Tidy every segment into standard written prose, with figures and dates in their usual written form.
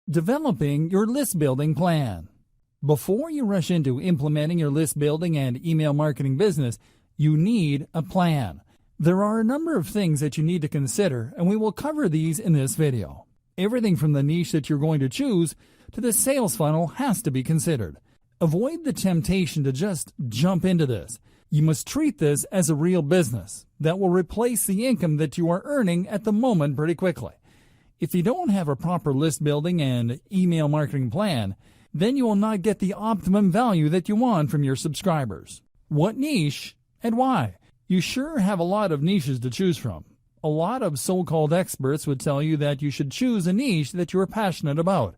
Developing your list building plan. Before you rush into implementing your list building and email marketing business, you need a plan. There are a number of things that you need to consider, and we will cover these in this video. Everything from the niche that you're going to choose to the sales funnel has to be considered. Avoid the temptation to just jump into this. You must treat this as a real business that will replace the income that you are earning at the moment pretty quickly. If you don't have a proper list building and email marketing plan, then you will not get the optimum value that you want from your subscribers. What niche and why? You sure have a lot of niches to choose from. A lot of so-called experts would tell you that you should choose a niche that you are passionate about.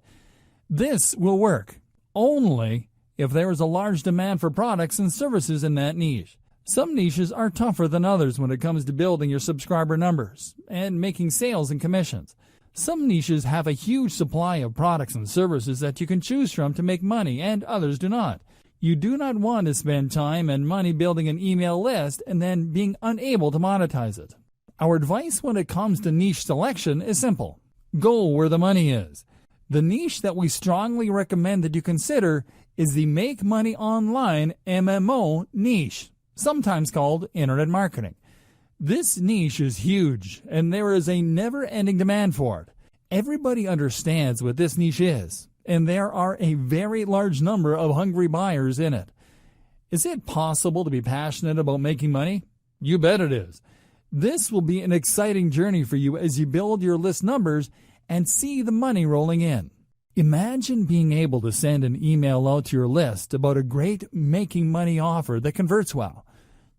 This will work only if there is a large demand for products and services in that niche. Some niches are tougher than others when it comes to building your subscriber numbers and making sales and commissions. Some niches have a huge supply of products and services that you can choose from to make money, and others do not. You do not want to spend time and money building an email list and then being unable to monetize it. Our advice when it comes to niche selection is simple. Go where the money is. The niche that we strongly recommend that you consider is the Make Money Online MMO niche, sometimes called Internet Marketing. This niche is huge, and there is a never-ending demand for it. Everybody understands what this niche is, and there are a very large number of hungry buyers in it. Is it possible to be passionate about making money? You bet it is. This will be an exciting journey for you as you build your list numbers and see the money rolling in. Imagine being able to send an email out to your list about a great making money offer that converts well.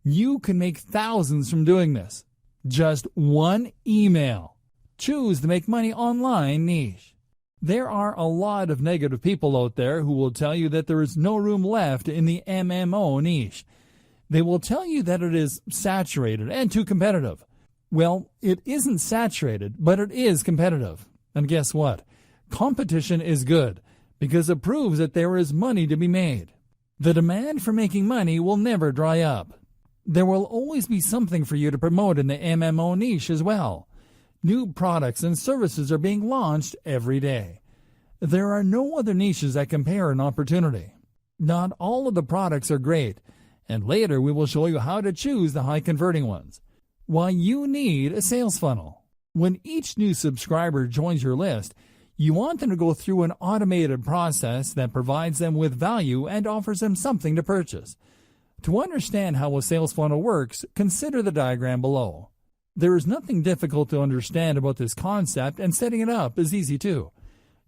You can make thousands from doing this. Just one email. Choose the Make Money Online niche. There are a lot of negative people out there who will tell you that there is no room left in the MMO niche. They will tell you that it is saturated and too competitive. Well, it isn't saturated, but it is competitive. And guess what? Competition is good because it proves that there is money to be made. The demand for making money will never dry up. There will always be something for you to promote in the MMO niche as well. New products and services are being launched every day. There are no other niches that compare in opportunity. Not all of the products are great, and later we will show you how to choose the high-converting ones. Why you need a sales funnel. When each new subscriber joins your list, you want them to go through an automated process that provides them with value and offers them something to purchase. To understand how a sales funnel works, consider the diagram below. There is nothing difficult to understand about this concept, and setting it up is easy too.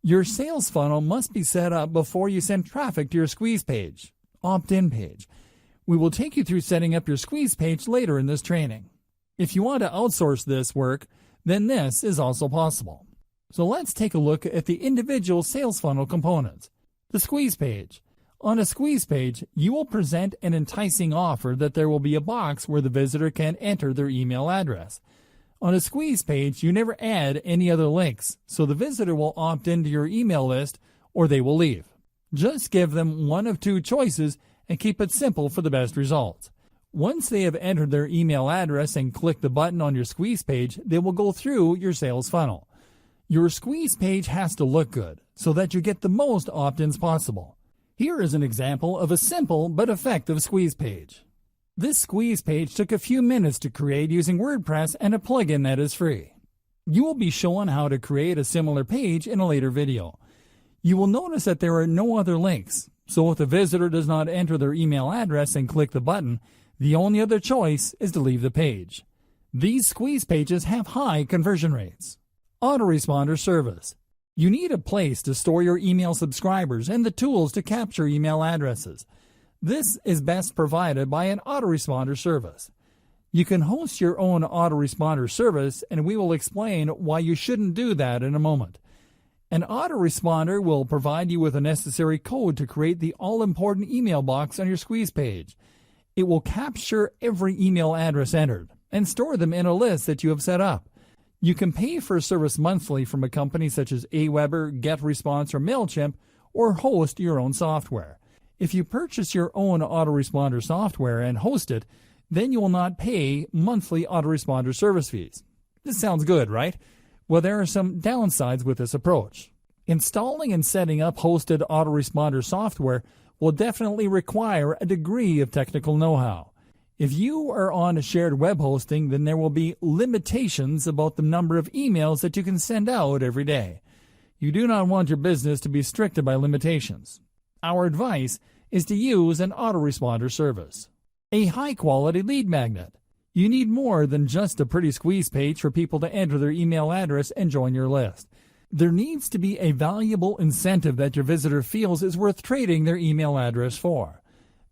Your sales funnel must be set up before you send traffic to your squeeze page, opt-in page. We will take you through setting up your squeeze page later in this training. If you want to outsource this work, then this is also possible. So let's take a look at the individual sales funnel components. The squeeze page. On a squeeze page, you will present an enticing offer that there will be a box where the visitor can enter their email address. On a squeeze page, you never add any other links, so the visitor will opt into your email list or they will leave. Just give them one of two choices and keep it simple for the best results. Once they have entered their email address and click the button on your squeeze page, they will go through your sales funnel. Your squeeze page has to look good so that you get the most opt-ins possible. Here is an example of a simple but effective squeeze page. This squeeze page took a few minutes to create using WordPress and a plugin that is free. You will be shown how to create a similar page in a later video. You will notice that there are no other links, so if the visitor does not enter their email address and click the button, the only other choice is to leave the page. These squeeze pages have high conversion rates. Autoresponder service. You need a place to store your email subscribers and the tools to capture email addresses. This is best provided by an autoresponder service. You can host your own autoresponder service, and we will explain why you shouldn't do that in a moment. An autoresponder will provide you with the necessary code to create the all-important email box on your squeeze page. It will capture every email address entered and store them in a list that you have set up. You can pay for a service monthly from a company such as Aweber, GetResponse, or MailChimp, or host your own software. If you purchase your own autoresponder software and host it, then you will not pay monthly autoresponder service fees. This sounds good, right? Well, there are some downsides with this approach. Installing and setting up hosted autoresponder software will definitely require a degree of technical know-how. If you are on a shared web hosting, then there will be limitations about the number of emails that you can send out every day. You do not want your business to be restricted by limitations. Our advice is to use an autoresponder service. A high-quality lead magnet. You need more than just a pretty squeeze page for people to enter their email address and join your list. There needs to be a valuable incentive that your visitor feels is worth trading their email address for.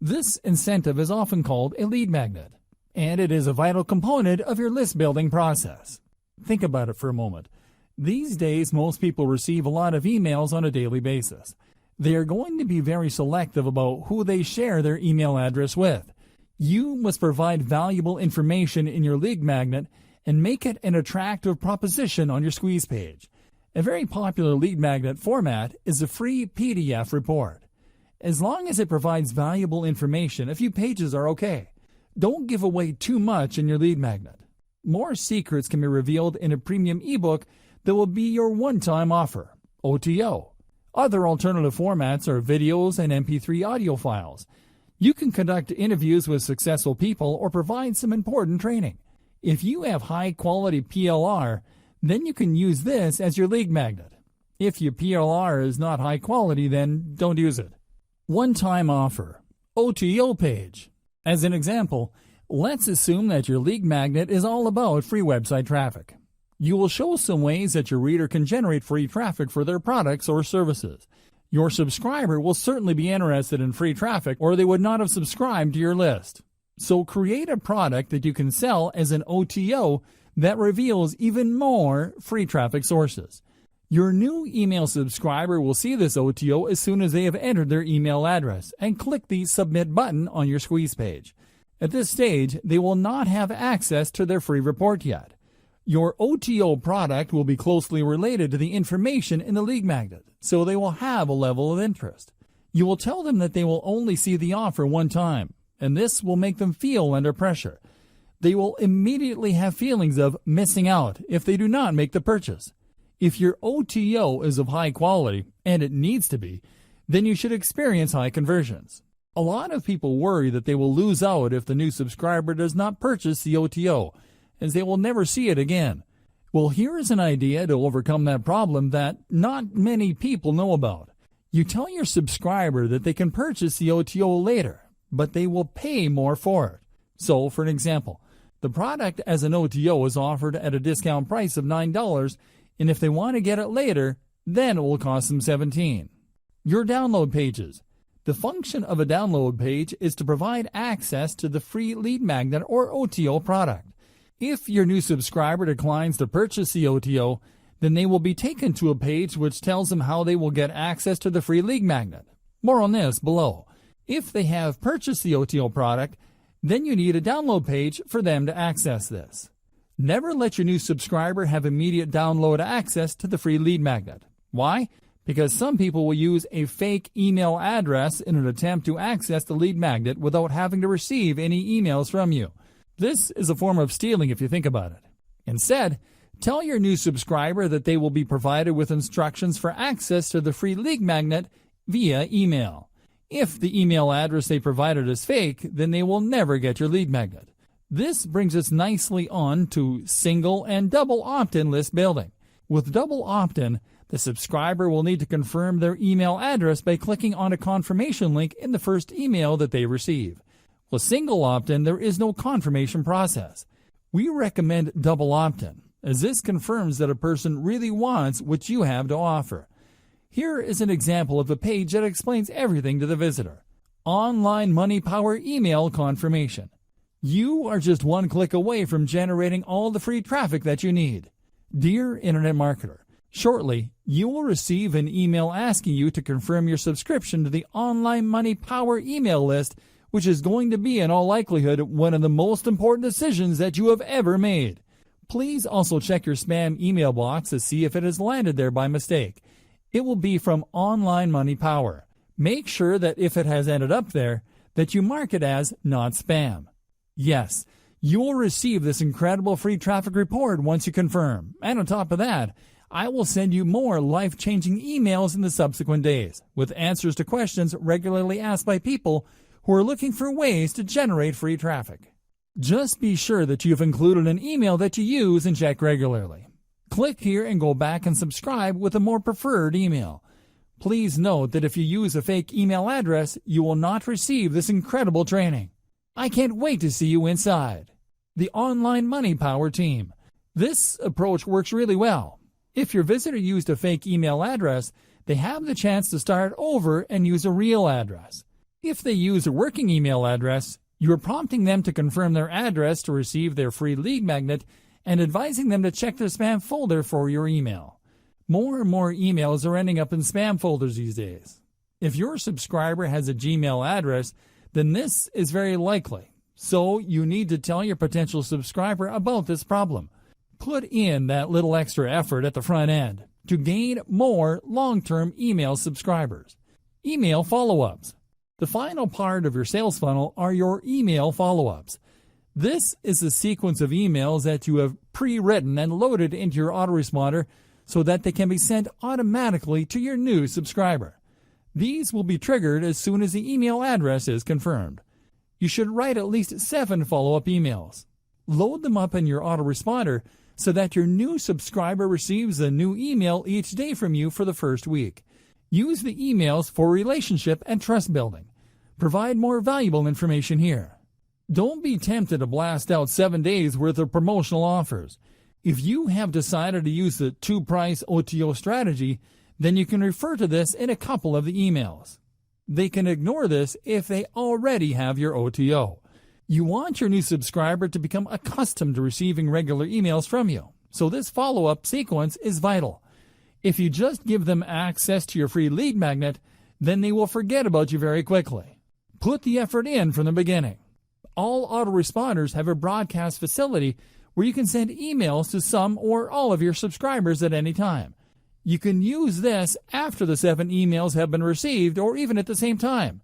This incentive is often called a lead magnet, and it is a vital component of your list building process. Think about it for a moment. These days, most people receive a lot of emails on a daily basis. They are going to be very selective about who they share their email address with. You must provide valuable information in your lead magnet and make it an attractive proposition on your squeeze page. A very popular lead magnet format is a free PDF report. As long as it provides valuable information, a few pages are okay. Don't give away too much in your lead magnet. More secrets can be revealed in a premium ebook that will be your one-time offer, OTO. Other alternative formats are videos and MP3 audio files. You can conduct interviews with successful people or provide some important training. If you have high-quality PLR, then you can use this as your lead magnet. If your PLR is not high quality, then don't use it. One-time offer, OTO page. As an example, let's assume that your lead magnet is all about free website traffic. You will show some ways that your reader can generate free traffic for their products or services. Your subscriber will certainly be interested in free traffic, or they would not have subscribed to your list. So create a product that you can sell as an OTO that reveals even more free traffic sources. Your new email subscriber will see this OTO as soon as they have entered their email address and click the Submit button on your squeeze page. At this stage, they will not have access to their free report yet. Your OTO product will be closely related to the information in the lead magnet, so they will have a level of interest. You will tell them that they will only see the offer one time, and this will make them feel under pressure. They will immediately have feelings of missing out if they do not make the purchase. If your OTO is of high quality, and it needs to be, then you should experience high conversions. A lot of people worry that they will lose out if the new subscriber does not purchase the OTO, as they will never see it again. Well, here is an idea to overcome that problem that not many people know about. You tell your subscriber that they can purchase the OTO later, but they will pay more for it. So, for an example, the product as an OTO is offered at a discount price of $9, and if they want to get it later, then it will cost them $17. Your download pages. The function of a download page is to provide access to the free lead magnet or OTO product. If your new subscriber declines to purchase the OTO, then they will be taken to a page which tells them how they will get access to the free lead magnet. More on this below. If they have purchased the OTO product, then you need a download page for them to access this. Never let your new subscriber have immediate download access to the free lead magnet. Why? Because some people will use a fake email address in an attempt to access the lead magnet without having to receive any emails from you. This is a form of stealing if you think about it. Instead, tell your new subscriber that they will be provided with instructions for access to the free lead magnet via email. If the email address they provided is fake, then they will never get your lead magnet. This brings us nicely on to single and double opt-in list building. With double opt-in, the subscriber will need to confirm their email address by clicking on a confirmation link in the first email that they receive. With single opt-in, there is no confirmation process. We recommend double opt-in, as this confirms that a person really wants what you have to offer. Here is an example of a page that explains everything to the visitor. Online Money Power email confirmation. You are just one click away from generating all the free traffic that you need. Dear Internet Marketer, shortly you will receive an email asking you to confirm your subscription to the Online Money Power email list, which is going to be in all likelihood one of the most important decisions that you have ever made. Please also check your spam email box to see if it has landed there by mistake. It will be from Online Money Power. Make sure that if it has ended up there, that you mark it as not spam. Yes, you will receive this incredible free traffic report once you confirm. And on top of that, I will send you more life-changing emails in the subsequent days, with answers to questions regularly asked by people who are looking for ways to generate free traffic. Just be sure that you've included an email that you use and check regularly. Click here and go back and subscribe with a more preferred email. Please note that if you use a fake email address, you will not receive this incredible training. I can't wait to see you inside. The Online Money Power Team. This approach works really well. If your visitor used a fake email address, they have the chance to start over and use a real address. If they use a working email address, you are prompting them to confirm their address to receive their free lead magnet and advising them to check their spam folder for your email. More and more emails are ending up in spam folders these days. If your subscriber has a Gmail address, then this is very likely. So you need to tell your potential subscriber about this problem. Put in that little extra effort at the front end to gain more long-term email subscribers. Email follow-ups. The final part of your sales funnel are your email follow-ups. This is the sequence of emails that you have pre-written and loaded into your autoresponder so that they can be sent automatically to your new subscriber. These will be triggered as soon as the email address is confirmed. You should write at least 7 follow-up emails. Load them up in your autoresponder so that your new subscriber receives a new email each day from you for the first week. Use the emails for relationship and trust building. Provide more valuable information here. Don't be tempted to blast out 7 days worth of promotional offers. If you have decided to use the 2-price OTO strategy, then you can refer to this in a couple of the emails. They can ignore this if they already have your OTO. You want your new subscriber to become accustomed to receiving regular emails from you, so this follow-up sequence is vital. If you just give them access to your free lead magnet, then they will forget about you very quickly. Put the effort in from the beginning. All autoresponders have a broadcast facility where you can send emails to some or all of your subscribers at any time. You can use this after the 7 emails have been received or even at the same time.